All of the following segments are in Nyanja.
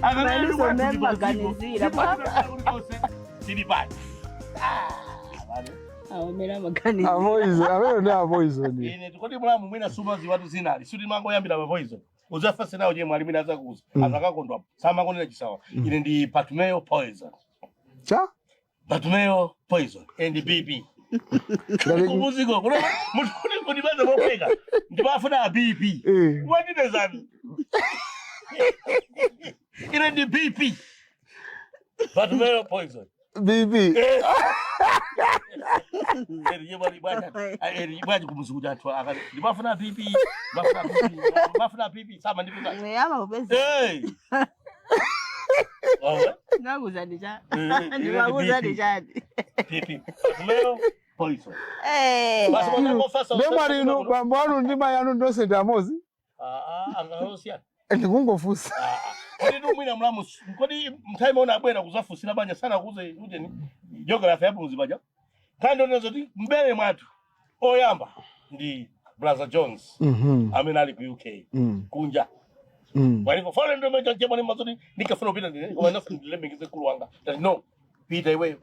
Akanizo memba ganizira baba. Sini pai. Mera maganizo. Avoizo ndi avoizo ndi. Ine tikoti mulamu mwina suma ziwatu zinali. Suti mango yambira avoizo. Uzafase nawo je mwalimu naza kuza. Azakakondwa. Sama konera chisawa. Ine ndi Patumeo Poison. Cha? Patumeo Poison and BP. Kumuziko kuna mutuni kunibaza mopeka. Ndibafuna BP. What is that? Ine ndi BP. Patumeo Poison. BP. Eri kumuzukuja atu akali. Ndibafuna BP. Bafuna BP. Sama ndikuza. Ngiyama ubezi. Nakuza ndija. Ndibakuza ndija. PP. Patumeo Poison. Basi mwana mofasa. Nemwali ino bambo anu ndima yanu ndose ndamozi. Angarosia. Ndikungofusa. Kodi mwina mlamu kodi mtime ona abwera kuzafusira banya sana kuze ujeni geography yapo muzibaja kando nazo ti mbele mwatu oyamba ndi Brother Jones amene ali ku UK kunja walivyo fole ndo meja jema ni mazoni nikafuna pita ndine kwa nafu ndilemekeze kuluwanga no pita iwe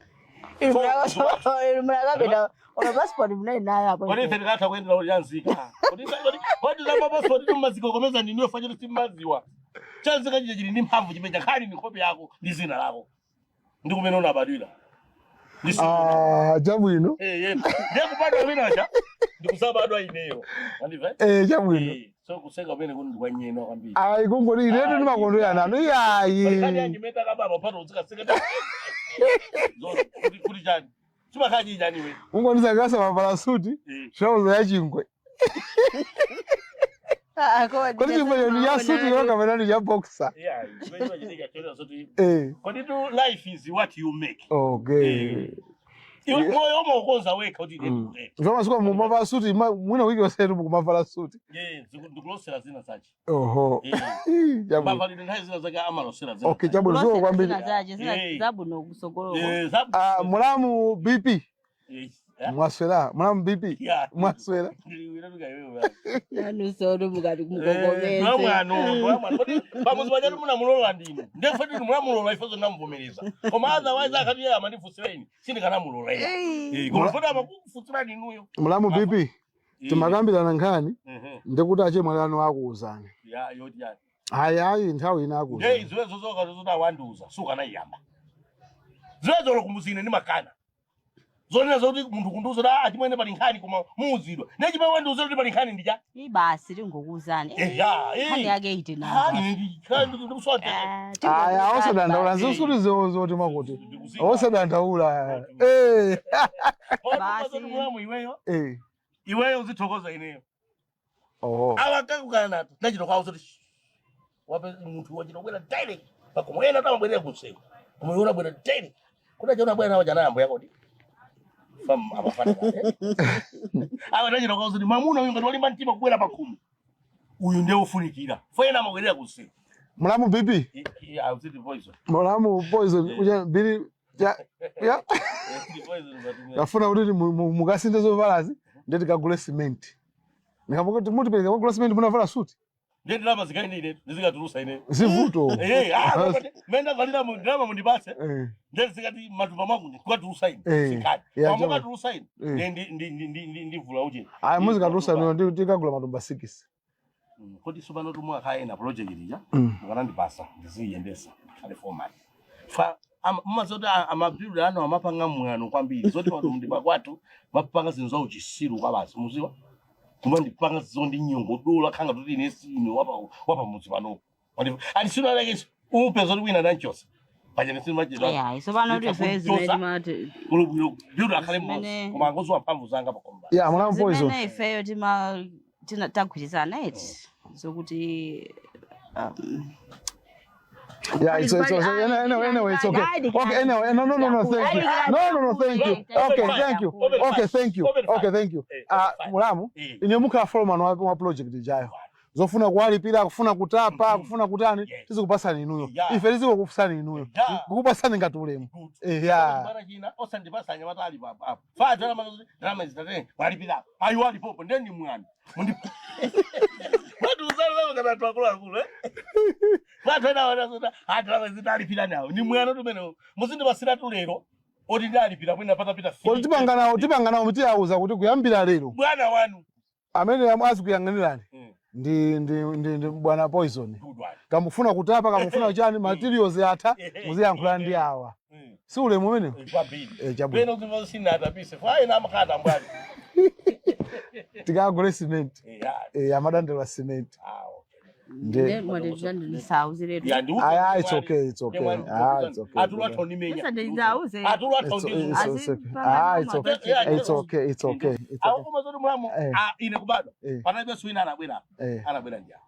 Mulaga beda ona passport mnayi nayo hapo. Kodi fete kata kwenda yanzika. Kodi za passport ndi maziko komeza ndiniyo fanyira simaziwa. Chanze kanje jili ndi mphamvu chimeja khali ni kopi yako ndi zina lako. Ndikumene una badwira. Chabwino. Ndikupata amene acha. Ndikusabadwa ineyo. Wandiva? Chabwino. So kuseka pene kuti ndikwanyeno kwambiri. Kungoli inetu ndi makondo yananu iyayi. Kali yanyimeta kababa pato uzika seka. Zoro kuti chani. Chima kaji chani we. Ungoniza kasa mavala suti. Shauza ya chingwe. Kodi chimwe ni ya suti yoka venani ya boxer. Yeah, wewe unajidika tena suti. Kodi tu life is what you make. Okay. Moyo omo ukonza weka kuti ndi. Zoma sikuwa mumavala suti mwina wiki wasetu mukumavala suti. Ndikulosera zina sachi. Oho. Jabu. Baba ndi nthawi zina zaka amalosera zina. Okay, jabu zo kwambiri. Zina zabu no kusogolo. Mulamu BP. Mwaswera, mulamu BP. Mwaswera. Nanu soro mugati kumugogomeza. Mwana, kodi pamuzi bajatu muna mulola ndimo. Ndefe ndi mulamu mulola ifozo namuvomereza. Koma otherwise akati yeye amandifusireni, sindi kana mulola ine. Koma foda amakufusirani nuyo. Mulamu BP. Timakambirana nkhani. Ndikuti ache mwalano akuuzani. Ya, yoti yani. Hayi nthawi inakuza. Ziwezo zoka zoda wanduza, suka na iyamba. Ziwezo lokumuzine ni makana. Zona zoti muntu kunduzo da achimwene pali nkhani koma muuzidwa. Nechimwe wanduzo kuti pali nkhani ndija. Ibasi lingokuzani. Nkhani yake ite na. Nkhani ndikusonte. Aya osadandaula nzusuri zoti makuti. Osadandaula. Basi mulamu iweyo. Iweyo uzithokoza ineyo. Awakakukana nato. Nachito kwa uzoti. Wape muntu wachito kwela direct. Pakumwena tamabwelea kuseko. Kumuyona bwela direct. Kuna chona bwela na wajana yambo yako di. Fam abafana. Awa nachito kwa uzoti mamuna uyu ngati walimba ntima kukwela pakumu. Uyu ndiye ufunikira. Fena amabwelea kuseko. Mulamu BP. Yeah, uziti Poison. Mulamu Poison uja bili ya. Yafuna kuti mukasinde zovalazi ndeti kagule cement. Nikapokuti muti pele kagule cement munavala suti. Ndeti lama zikaini ine, ndizikatulusa ine. Zivuto. Menda valida drama mundibase. Ndeti zikati matumba mwangu ndikatulusa ine. Sikati. Kwa mukatulusa ine. Ndivula uje. Aya muzikatulusa ine ndikagula matumba 6. Kodi subano tumwa kaena project ilija. Mukanandibasa ndiziyendesa kale format. Fa amazoda amabiru ano amapanga mwano kwambiri zoti vanhu mundiba kwatu mapanga zinzwa uchisiru kwabazi muziwa kuma ndipanga zondi nyongo dola khanga kuti nesino wapa muzi pano ani sino like upe zoti wina nanchosa paje nesino majira so vano kuti fezi mate kulo biru akhale mmozi kuma ngozo waphamvu zanga pakomba ya Mulamu Poison zimene ifeyo tina tagwirizana eti zokuti yeah, it's okay. Anyway, it's okay. Okay, anyway, no, thank you. No, thank you. Okay, thank you. Okay, thank you. Okay, thank you. Mulamu, ine muka foreman wa project ijayo. Zofuna kuwalipira, kufuna kutapa, kufuna kutani, tizikupasani inuyo. Ife tizikukupasani inuyo. Kukupasani ngati ulemu. Yeah. Bana jina osandipasa nyamatali baba. Fa drama zitate, walipira. Ayi walipopo ndeni mwana. Mundi. Watu uzalo kana twakula kule. Watu wana sota hata zitali pila nawo. Ni mwana tumene muzindi basira tulero. Oti dali pila kwina pata Kodi tipangana miti auza kuti kuyambira lero. Bwana wanu. Amene yamwazi kuyanganirani. Ndi bwana Poison. Kamufuna kutapa kamufuna chani materials yatha muziyankhula ndi awa. Si ule mumene? Kwabili. Beno kuvo sina atapise. Fa ina makata mbali. Tikagule cement. Amadandela wa cement. Nde mwalejani nisauze lero. It's okay. It's okay. Atulwa nimenya. Sasa ndizauze. Atulwa ndizo. It's okay. Awu kumazodo mulamu ine kubado. Panabe swina anabwera. Anabwera njya.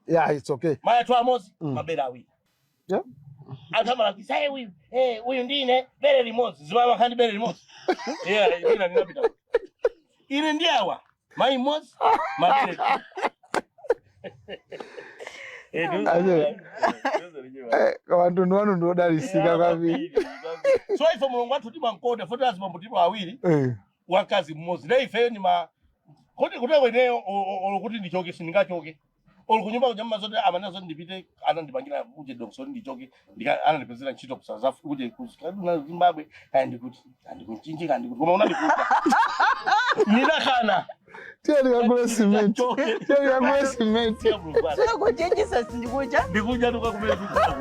Yeah, it's okay. Maya twa mozi mabera awi. Yeah. Atama kisaye huyu. Huyu ndine bere limozi. Zibaba kandi bere limozi. Ina ninapita. Ine ndiawa. Mai mozi mabere. Kawantu nwanu ndodalisika kabiri. So ifo mulungu watu tiba nkode fotographers mamutipa awiri wakazi mmozi na ife ni ma kuti weneo olukuti ndichoke siningachoke olukunyumba kujamba zote amana zote ndipite anandipangira uje dokso ndichoke anandipezera ntchito ku South Africa uje na Zimbabwe andikunchinji kandikuti koma unandikuta ninakana Tieni kakule cement. Sio kuchenjisa sindikuja. Ndikuja tukakubele tukuta.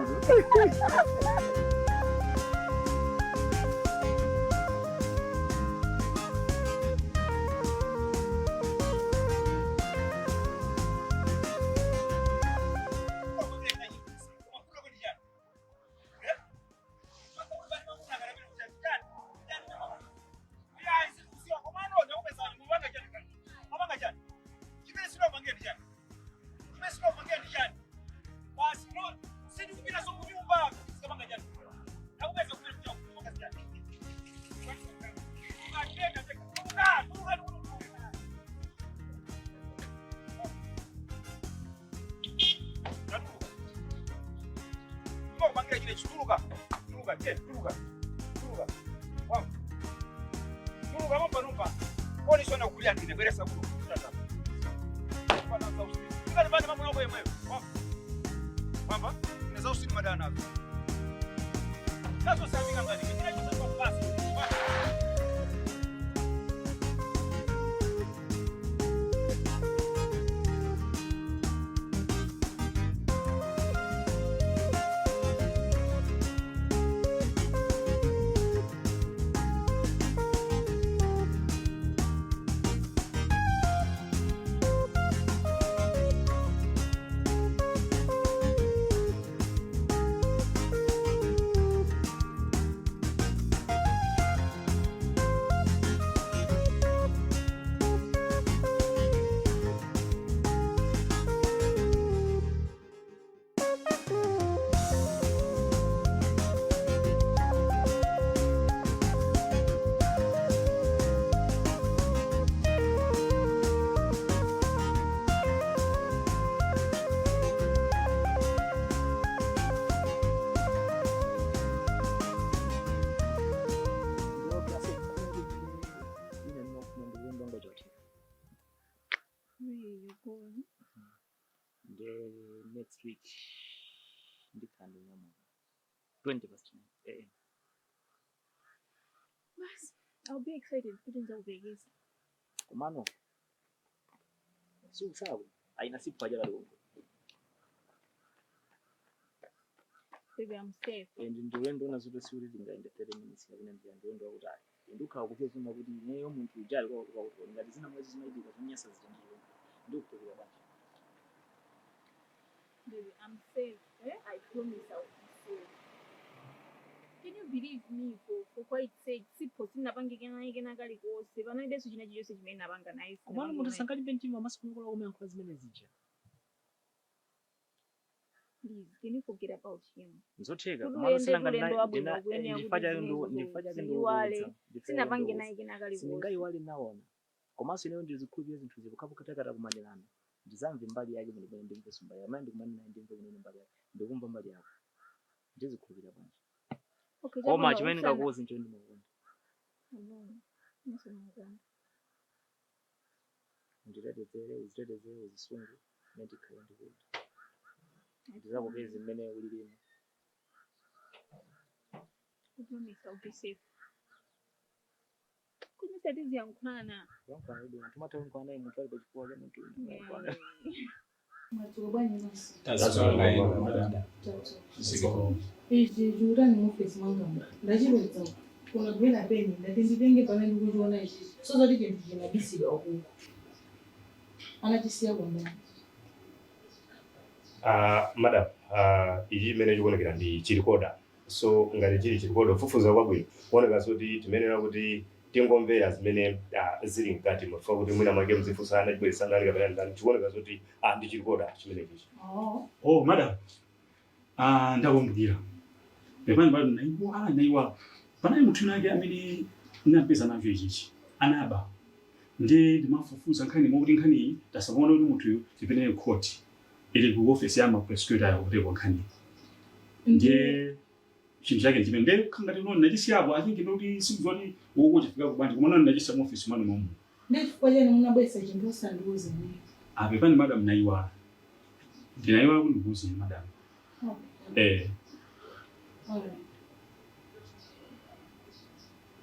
Next week, 20 past 9 a.m. I'll be excited. Couldn't tell Vegas. Mano, so sabe, ainda se pode lá longe. Baby, I'm safe. And in the end, on as the series in the 30 minutes, and the end of that. And look how we have somebody named to jail or that is not much maybe what Nias has done. Look to the Baby, I'm safe. I promise I'll be safe. Can you believe me for quite sake? Si posting na bangi kena igena gali ko se bana ide sujina jiyo se jimena banga nice. Kumana mutu sankali benti mama sikungola ume anko zimene zija. Please, can you forget about him? Nzocheka kumana silanga ndifaja ndo sina bangi na igena gali ko. Singai wali naona. Komanso ine ndizikubye zinthu zikukabukatakata kumanyirana. Ndizamve mbali yake muri bende mbesumba ya mandi kumana na ndimve kunene mbali yake. Ndokumva mbali yake. Ndizikubira banje. Okay, Oma chimene ngakuzi ncho ndi mukunda. Ndiredezere uzisungu medical and good. ndizakupeza mmene ulilimo. Kutumisa upisefu. Kumisa tizi ya mkwana. Yankwana hidi, tumata mkwana hii mtuwali kwa chukua kama mtu. Matubani nasi. That's all right, madam. Tatu. Jura ni office mwanga. Ndajiro nzao. Kuna gwena peni, ndatinditenge pamene ndikuchiona ichi. Sozo lije ndijina bisi la huko. Anachisia bwana. Madam, iyi mene chikuonekera ndi chirikoda. So ngati chiri chirikoda fufuza kwabwino. Kuoneka kuti timenera kuti tingomvera zimene zili mkati mwa kuti mwina mwake mzifusana chibweresana ali kapena ndani chikuoneka kuti ndi chirikoda chimene chichi. Oh madam. Ndakumbukira. Pepani bado naiwa. Pana mtu nake amene napeza navyo ichi. Anaba. Ndimafufuza nkhani mwa kuti nkhani tasabona kuti munthu tipene court. Ili ku office ya prosecutor ya kuti nkhani. Ndiye chinthu chake chimene ndere khangati no nachisiyapo I think noti simvoni uko chifika kubandi kumona nachisa mu office mwana momwe. Ndikukwaleni munabwesa chinthu osanduza ni. Pepani madam naiwa. Ndinaiwa kundukuzi madam. Okay. Alright.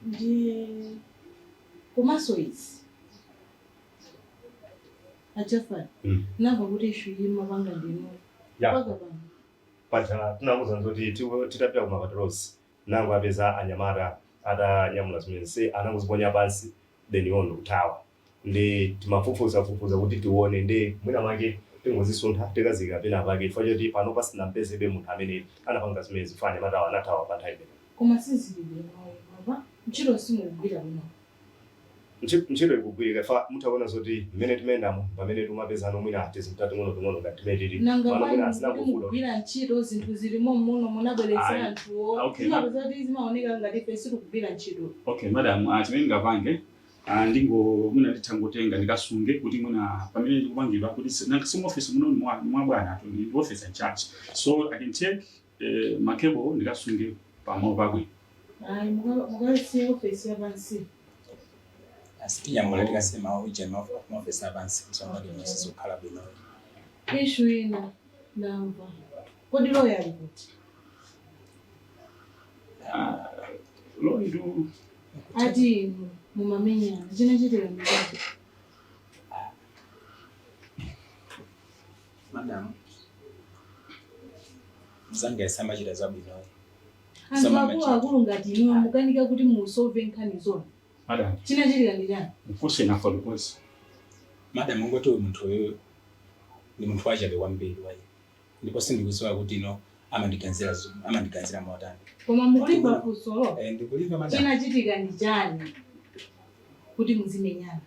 Ndiye kumaso isi. Achafa. Nava kuti ishu yima vanga ndino. Yeah. Pacha tunamuza nzoti titapita kuma patrols. Nangu apeza anyamara ata nyamula zimene anangoziponya pansi then ono kutawa. Ndi timafufuza kuti tione ndi mwina mwake tingozisuntha tikazika pena pake chifukwa choti pano pasina mpezebe munthu amene anapanga zimene zifanya matawa anatawa pa nthawi imeneyo. Koma sizilibwera baba. Ntchito simugwira bwino. Ntchito ikugwirika fa mutaona zoti mmene timayendamo pamene tumapezana mwina tizimtatu ngono ngati timene nanga mwina asina kugwira ntchito zinthu zilimo muno munabweretsa anthuwo. Timapeza kuti zimaoneka ngati fesi kugwira ntchito. Okay madam, chimene ngapange ndingo mwina ndithangotenga ndikasunge kuti mwina pamene ndikupangidwa kuti nanga sim office muno mwa bwana to ndi office in charge. So I can take my cable ndikasunge pamwe pabwe. Ayi mukasi office ya bansi. Asikia mwalika sema uje office ya bansi kusonga ndi masizo kala bino. Ishu ina namba. Kodi lawyer alipoti. Lawyer do ati mumamenya china chitira ndiko. Madam. Zanga esama chita zabwino. Anthu akulu ngati inu mukanika kuti musolve nkhani zona. Madam. China chitira ndiyani? Mfuse na for because. Madam ngoti munthu uyu ni munthu wachabe kwambiri wayi. Ndipo sindikuziwa kuti ino amandiganzira motani. Koma mukulimba kusolo. Ndikulimba madam. China chitika ndiyani? Kuti muzimenyana.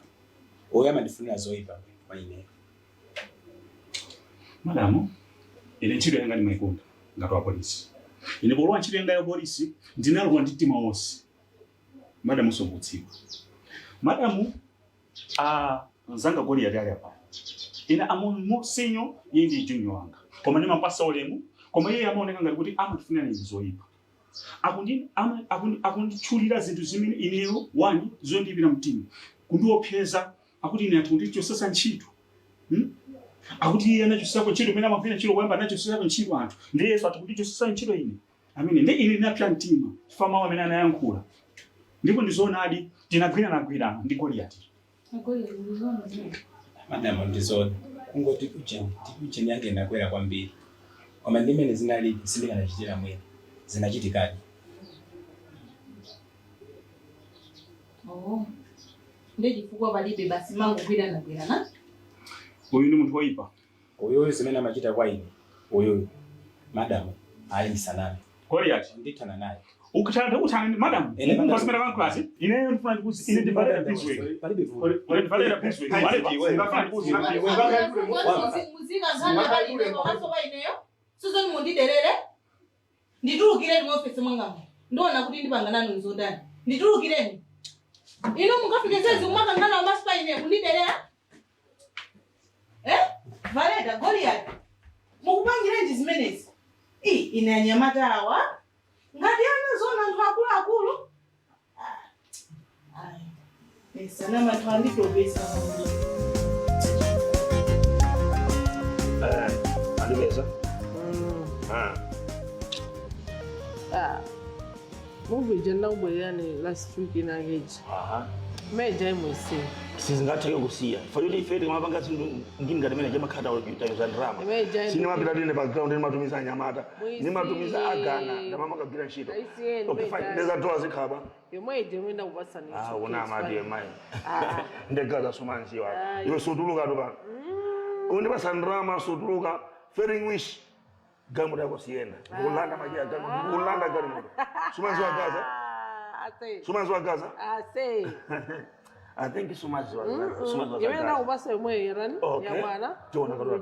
Oya amandifunira zoipa maine. Madam, ile ntchito yanga ndimayikunda ngati wa polisi. Ine bolwa ntchito yanga ya polisi ndinalwa nditima onse. Madam somutsiko. Madam nzanga goli yali apa. Ina amu senior yindi junior wanga. Koma ndi mapasa olemu, koma yeye amaoneka ngati kuti amatifunira zoipa. Akunditchulira zinthu zimene ineyo wani zondipira mtima. Kundiopseza akuti ine atundi chosasa ntchito. Akuti iye anachosako ntchito mena mapina ntchito kuyamba anachosako ntchito anthu. Ndiye Yesu atukuti chosasa ntchito ine. Amene ndi ine napya mtima. Fama amene anayankhula. Ndipo ndizoona adi tinagwirana ndi Goliati. Goliati ndizoona. Madam ndizoona. Ngoti uje yange nakwera kwambiri. Koma ndimene zinali sindikanachitira mwene. Zinachitikadi. Oh. Ndi chifukwa palibe basi mangu gwirana. Uyu ndi munthu woipa. Uyu zimene amachita kwa ine. Uyu madam ali sanami. Goliati ndithana naye. Ukutana madam. Ngosimera kwa class. Ine ndifuna ndikuzi ine ndivalera this way. Palibe vulo. Ine ndivalera this way. Ngafana ndikuzi. Muzika zana palibe komanso kwa ineyo. Suzani mundiderere. Nditulukire mu office mwanga. Ndona kuti ndipangana nzodani. Nditulukireni. Ino mungafike sezi mwakangana wamaspa ine mundiderera. Valeda Goliath. Mukupangire ndi zimenezi. Ine nyamata awa. Ngati ana zona nthu akulu. Sana matwandi tobesa. Alibeza. Movie jana ubweyane last week in Agage. Meja imwese. Sizingatheke kusiya. Fanele ifete kama banga ngini ngade mena jama khada ukita za drama. Sini mapita dine background ni matumiza nyamata. Ni matumiza agana na mama kagira shito. Okay fine. Neza toa zikhaba. Yemeje mwenda kubasani. Una madi mai. Ndegaza sumanzi wa. Yo suduluka ndo bana. Undi basandrama suduluka fairing wish. Gamu da kosienda. Ulanda magia gamu. Ulanda gamu. Sumanzi wa Gaza. Sumanzi wa Gaza. Say. I think it's Sumanzi wa Gaza. Yemena ubasa mwe yarani ya bwana. Tiona kalwa.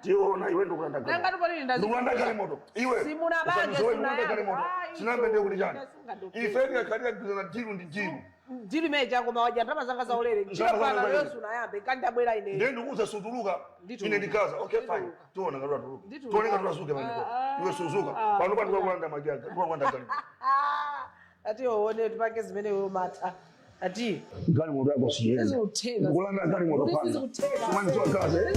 Tiona iwe ndo kulanda gamu. Nanga ndo ndazi. Kulanda gamu. Iwe. Simuna baje sina. Sinambende kulijana. Ifeni akalia kuzana jiru ndi jiru. Jiri meja ngoma waja ndaba zanga za olele. Chipana Yesu na yambe kanda bwela ine. Ndendo kuza suduluka ine ndikaza. Okay fine. Tuona kalwa tuluka. Tuone kalwa suke maniko. Iwe suzuka. Pano pano kwa kulanda magiaga. Kwa kulanda gamu. Ati uone tupake zimene wewe mata. Ati gani moto yako sienda. Kulanda gani moto pana. Sumanzi wa Gaza.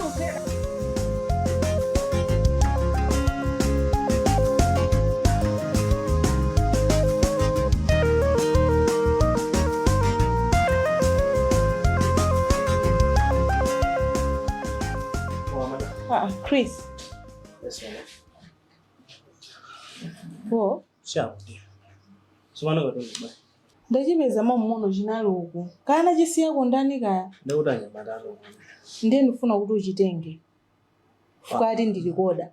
Chris. Yes, ma'am. Wo? Ciao. Sumana kwa tumba. Ndachipeza mamuno chinali uku. Kana chisiyako ndani kaya? Ndakutanya madalo. Ndiye ndifuna kuti uchitenge. Fukati ndilikoda.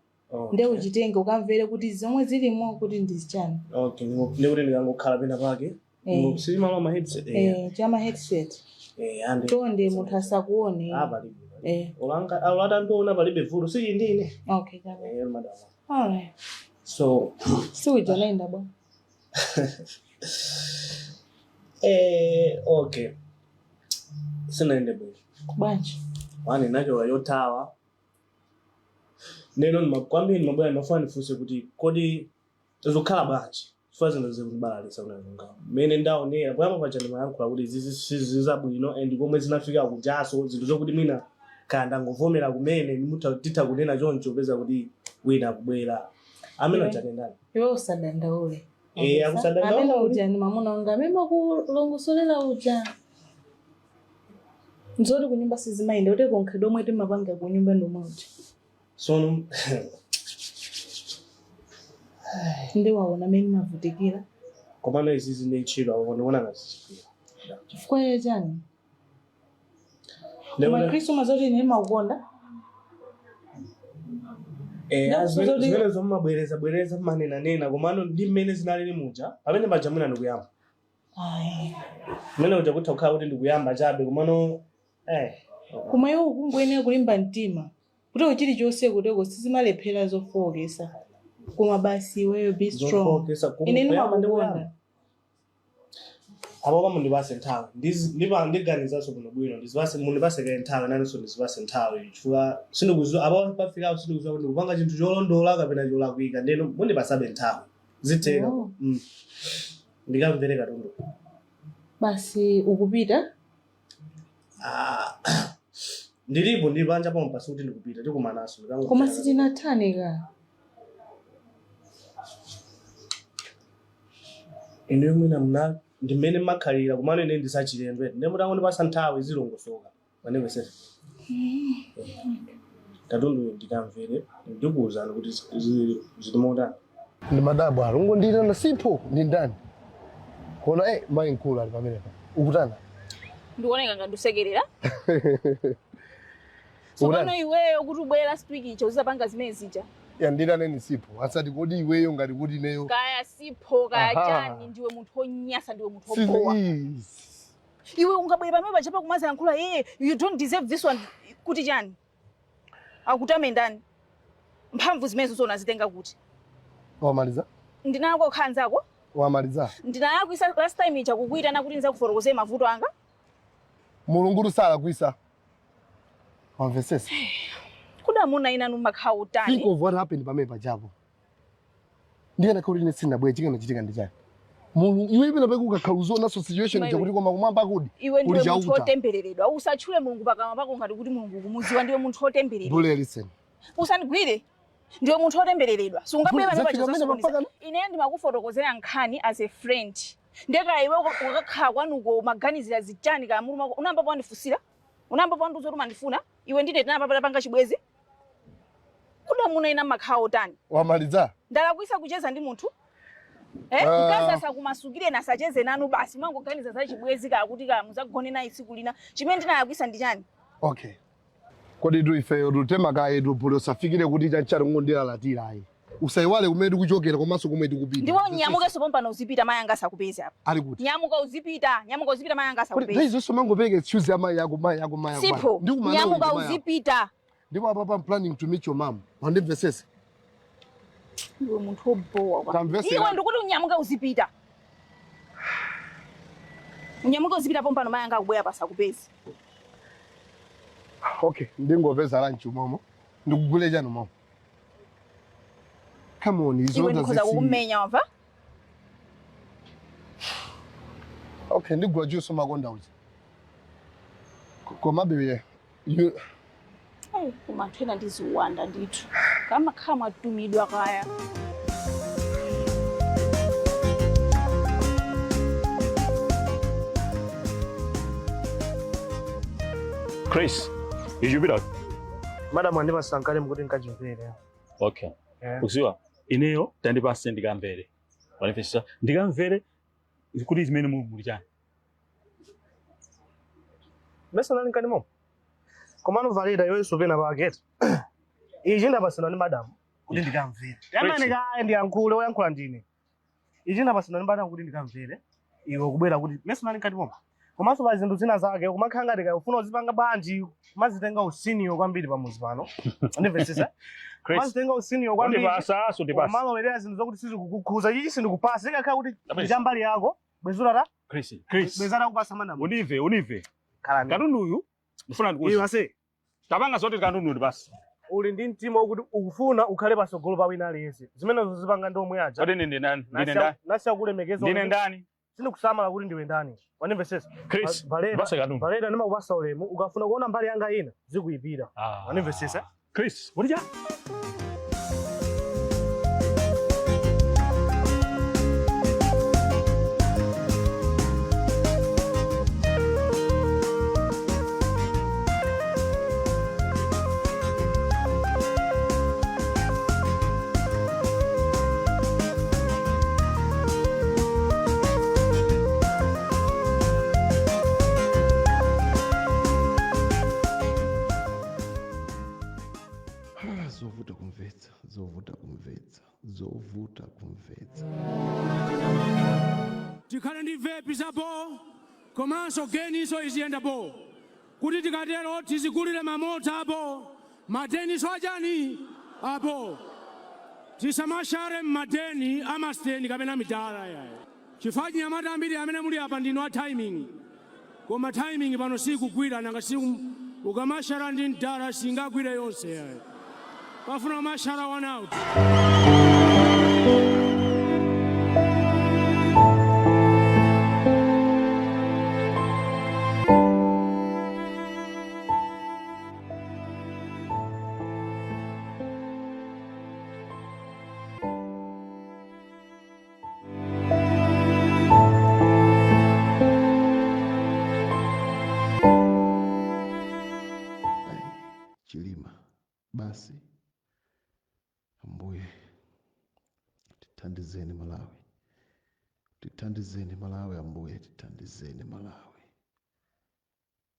Ndiye uchitenge ukamvere kuti zomwe zilimo kuti ndizichani. Okay, ndikuti ndikangokhala pena pake. Sima mama headset. Chama headset. Ande. Tonde munthu asakuone. Palibe. Olanga alwada ndona palibe vuto si ndine. Okay, kama. Madam. Alright. So, siwitolenda bwana. Okay. Sinaende bwe. Kubanje. Wani nacho yotawa. Neno nimakwambia nimabaya mafani fuse kuti kodi zokhala banje. Faza ndaze kubalisa unazonga. Mene ndaonera bwama pachana mayankula kuti zizabwino and komwe zinafika kujaso zinthu zokuti mina kanda ngovomera kumene nimutitha kunena choncho peza kuti wina kubwera. Amene chatendani. Iwe usadandaule. Akusadandaule. Amene uja ni mamuna wanga amene kulongosolela uja. Nzori kunyumba sizimainde uti konkedo mwete mapanga kunyumba ndomwe uja. Sono Ndi waona meni mavutikira. Komano izizi nechiro awona ngasichira. Chifukwa ya jani? Koma Kristo mazoti ni maukonda. Azimene zomabwereza manena komano ndi mmene zinali muja pamene bajamuna ndikuyamba. Mmene uja kuti ukhala kuti ndikuyamba chabe komano Koma iwo kungwene kulimba mtima. Kuti uchili chose kuteko sizimalephera zofokesa. Koma basi wewe be strong. Ine ni makukonda. Abo kama ndibase nthawi. Ndiganiza so kuno bwino ndizibase mundu base ka nthawi nanso ndizibase nthawi. Chifukwa sindikuziwa abo pafika sindikuziwa kuti kupanga chinthu cholondola kapena cholakwika ndeno mundi basabe nthawi. Ziteka. Ndikamvere katundu. Basi ukupita? Ndilipo ndibanja pompa suti ndikupita tikumanaso ndikango. Koma sitinathanika. Ine mwina mna ndimene makhalira kumano ine ndisachilendwe ndemutango ndipasa nthawi zilongosoka manenge sese. Katundu ndikamvere ndikuuzana kuti zilimota. Ndi madabu alungo ndira na simple ndi ndani. Kona mai nkulu ali pamene pa. Ukutana. Ndikuoneka ngandusekerera. Sono iweyo kuti ubwera last week icho uzapanga zimene zija. Ya ndira neni sipo. Asati kodi iweyo ngati kuti neyo. Kaya sipo kaya chani ndiwe munthu onyasa ndiwe munthu opowa. Iwe ungabwera pamene pachapa kumaza yankhula you don't deserve this one kuti chani. Akutame ndani. Mphamvu zimene zona zitenga kuti. Wamaliza? ndinako khanzako wamaliza ndinayako isa last time icha kukuita na kuti nza kuforokozea mavuto anga mulunguru sala kuisa wamvesesa kuda muna ina numa khautani think of what happened pameba japo ndiye na kuri nesina bwe chika nachitika ndichani mulungu iwe ibina beku kakhaluzo naso situation ija kuti koma kumamba kudi iwe ndiwe munthu otembereredwa usachule mulungu pakamwa pako ngati kuti mulungu kumuziwa ndiwe munthu otembereredwa dole listen usandigwire Ndiwe munthu otembereredwa. Sungabwera pamene ine ndimakufotokozera nkhani as a friend. Ndeka iwe ukakhala kwanuko maganizira zichani ka muluma unamba pandifusira? Unamba panduzo mandifuna? Iwe ndine tinapa panga chibwezi? Kuda muna ina makhawo utani. Wamaliza? Ndalakwisa kucheza ndi munthu. Mkazi sakumasukire na sacheze nanu basi mangoganiza za chibwezi ka kuti ka muzagone na isiku lina. Chimene ndinalakwisa ndi chani? Okay. Kodi du ife rutema ka edu bolo safikire kuti chanchari ngondera latira ayi. Usaiwale kumedi kuchokera komanso kumedi kupita. Ndiwo nyamuka sopompana uzipita mayanga sakupeza apa. Ali kuti. Nyamuka uzipita mayanga sakupeza. Kodi izo mangopeke excuse ya mai yako. Sipo. Nyamuka uzipita. Ndipo apa I'm planning to meet your mom. Wandimvesese. Iwe munthu obowa kwa. Iwe ndikuti unyamuka uzipita. Unyamuka uzipita pompano mayanga akubwera pasakupeza. Okay, ndingopeza lunch momo. Ndikugule chano momo. Come on, izo iwe ndikuza kukumenya wamva? Okay, ndigwa juice makonda uchi. Koma bebe, you kumathena ndiziwanda ndithu. Kama khamwa tumidwa kaya. Chris, you be Madam andima sankale mkuti nkajopere. Okay. Usiwa ineyo tandipase ndikamvere. Wanifesha ndikamvere kuti zimene muli chani. Besa nani kanimo? Komano valida yoyo sopena bageti. Ijinda basana ni madam kuti ndikamvere. Yamane ka ndi yankule oyankula ndine. Ijinda basana ni madam kuti ndikamvere. Iwe kubwera kuti besa nani kanimo? Komanso bazindu zina zake kumakhanga ndika ufuna uzipanga banji mazitenga usiniyo kwambiri pamuzi pano. Ndivesesa? Mazitenga usiniyo kwambiri. Ndibasa so ndibasa. Komalo welera zinthu zokuti sizikukukhuza ichi sindikupasa ikakhala kuti njambali yako bwezura ta? Chris. Bwezara kupasa manamo. Unive. Kalani. Kanunu uyu ufuna ndikuza. Iwe ase. Tabanga zote kanunu ndibasa. Uli ndi mtima ukuthi ukufuna ukhale pasogolo pa wina aliyense. Zimene zozipanga ndi omwe aja. Ode nini nani? Nini ndani? Nasi akulemekeza. Nini ndani? Sindikusamala kuti ndiwe ndani. Wanimvesesa? Chris, basa kanunu. Valera nima kupasa ulemu, ukafuna kuona mbali yanga ina, zikuyipira. Wanimvesesa? Chris, ulija? zovuta kumvetsa tikhale ndi vepi zapo komanso geniso iziyendapo kuti tikatero tizigulire mamota apo madeniso achani apo tisamashare madeni amasteni kapena midala yayo chifukwa nyamata ambiri amene muli apa ndino a timing koma timing pano sikugwira nanga ukamashara ndi mdala singagwire yonse yayo pafuna mashara one out. Chilima basi Ambuye tithandizeni Malawi, tithandizeni Malawi Ambuye, tithandizeni Malawi.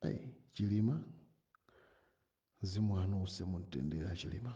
Ai Chilima Mzimu wanu usemutendera Chilima.